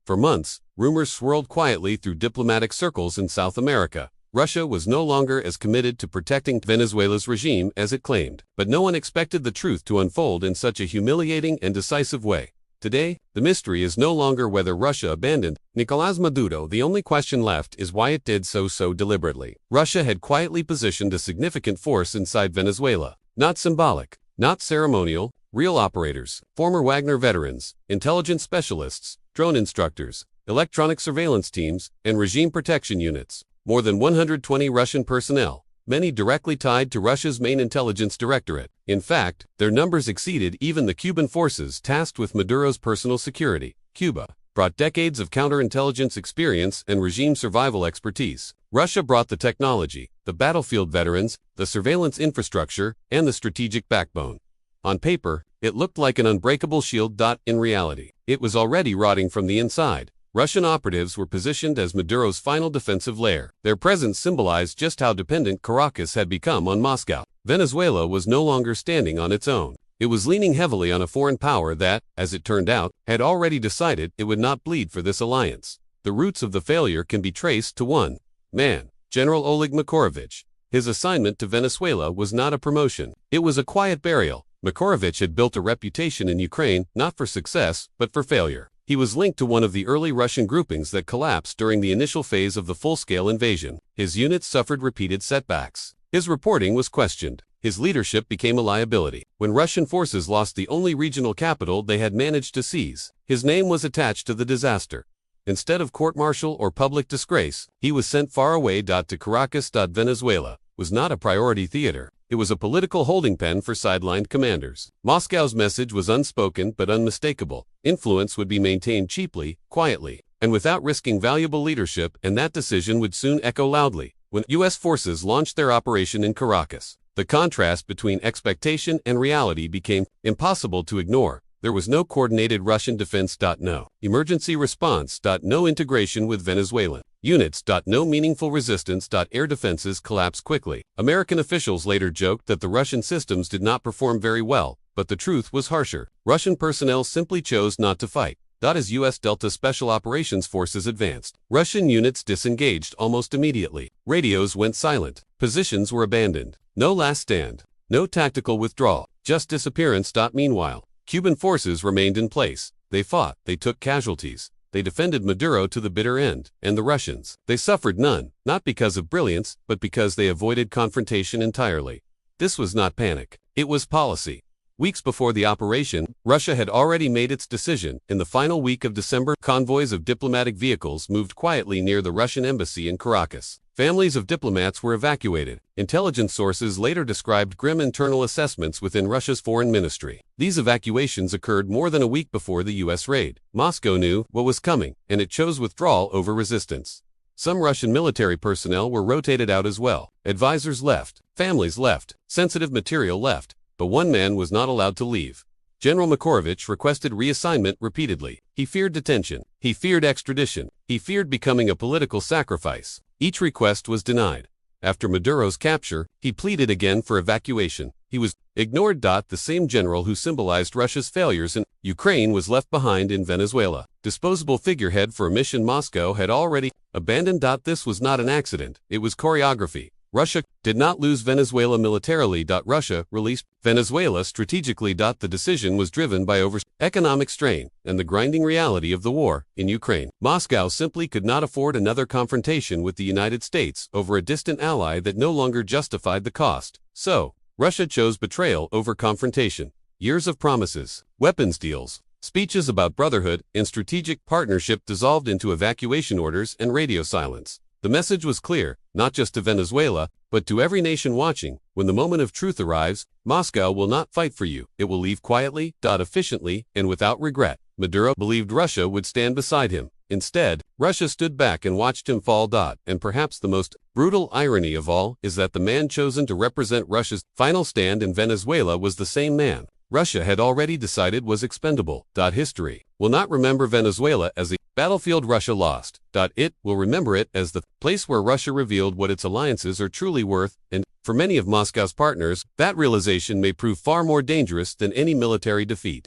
For months, rumors swirled quietly through diplomatic circles in South America. Russia was no longer as committed to protecting Venezuela's regime as it claimed, but no one expected the truth to unfold in such a humiliating and decisive way. Today, the mystery is no longer whether Russia abandoned Nicolás Maduro. The only question left is why it did so deliberately. Russia had quietly positioned a significant force inside Venezuela. Not symbolic, not ceremonial, real operators, former Wagner veterans, intelligence specialists, drone instructors, electronic surveillance teams, and regime protection units. More than 120 Russian personnel, many directly tied to Russia's main intelligence directorate. In fact, their numbers exceeded even the Cuban forces tasked with Maduro's personal security. Cuba brought decades of counterintelligence experience and regime survival expertise. Russia brought the technology, the battlefield veterans, the surveillance infrastructure, and the strategic backbone. On paper, it looked like an unbreakable shield. In reality, it was already rotting from the inside. Russian operatives were positioned as Maduro's final defensive lair. Their presence symbolized just how dependent Caracas had become on Moscow. Venezuela was no longer standing on its own. It was leaning heavily on a foreign power that, as it turned out, had already decided it would not bleed for this alliance. The roots of the failure can be traced to one man, General Oleg Makorovich. His assignment to Venezuela was not a promotion. It was a quiet burial. Makorovich had built a reputation in Ukraine not for success, but for failure. He was linked to one of the early Russian groupings that collapsed during the initial phase of the full-scale invasion. His units suffered repeated setbacks. His reporting was questioned. His leadership became a liability. When Russian forces lost the only regional capital they had managed to seize, his name was attached to the disaster. Instead of court-martial or public disgrace, he was sent far away. To Caracas. Venezuela was not a priority theater. It was a political holding pen for sidelined commanders. Moscow's message was unspoken but unmistakable. Influence would be maintained cheaply, quietly, and without risking valuable leadership, and that decision would soon echo loudly when U.S. forces launched their operation in Caracas. The contrast between expectation and reality became impossible to ignore. There was no coordinated Russian defense. No emergency response. No integration with Venezuelan units. No meaningful resistance. Air defenses collapsed quickly. American officials later joked that the Russian systems did not perform very well, but the truth was harsher. Russian personnel simply chose not to fight. As U.S. Delta Special Operations Forces advanced, Russian units disengaged almost immediately. Radios went silent. Positions were abandoned. No last stand. No tactical withdrawal. Just disappearance. Meanwhile, Cuban forces remained in place. They fought, they took casualties, they defended Maduro to the bitter end, and the Russians, they suffered none, not because of brilliance, but because they avoided confrontation entirely. This was not panic, it was policy. Weeks before the operation, Russia had already made its decision. In the final week of December, convoys of diplomatic vehicles moved quietly near the Russian embassy in Caracas. Families of diplomats were evacuated. Intelligence sources later described grim internal assessments within Russia's foreign ministry. These evacuations occurred more than a week before the U.S. raid. Moscow knew what was coming, and it chose withdrawal over resistance. Some Russian military personnel were rotated out as well. Advisors left, families left, sensitive material left, but one man was not allowed to leave. General Makorovich requested reassignment repeatedly. He feared detention. He feared extradition. He feared becoming a political sacrifice. Each request was denied. After Maduro's capture, he pleaded again for evacuation. He was ignored. The same general who symbolized Russia's failures in Ukraine was left behind in Venezuela. Disposable figurehead for a mission Moscow had already abandoned. This was not an accident. It was choreography. Russia did not lose Venezuela militarily. Russia released Venezuela strategically. The decision was driven by economic strain and the grinding reality of the war in Ukraine. Moscow simply could not afford another confrontation with the United States over a distant ally that no longer justified the cost. So, Russia chose betrayal over confrontation. Years of promises, weapons deals, speeches about brotherhood and strategic partnership dissolved into evacuation orders and radio silence. The message was clear, not just to Venezuela, but to every nation watching. When the moment of truth arrives, Moscow will not fight for you. It will leave quietly, efficiently, and without regret. Maduro believed Russia would stand beside him. Instead, Russia stood back and watched him fall. And perhaps the most brutal irony of all is that the man chosen to represent Russia's final stand in Venezuela was the same man Russia had already decided was expendable. History will not remember Venezuela as the battlefield Russia lost. It will remember it as the place where Russia revealed what its alliances are truly worth, and for many of Moscow's partners, that realization may prove far more dangerous than any military defeat.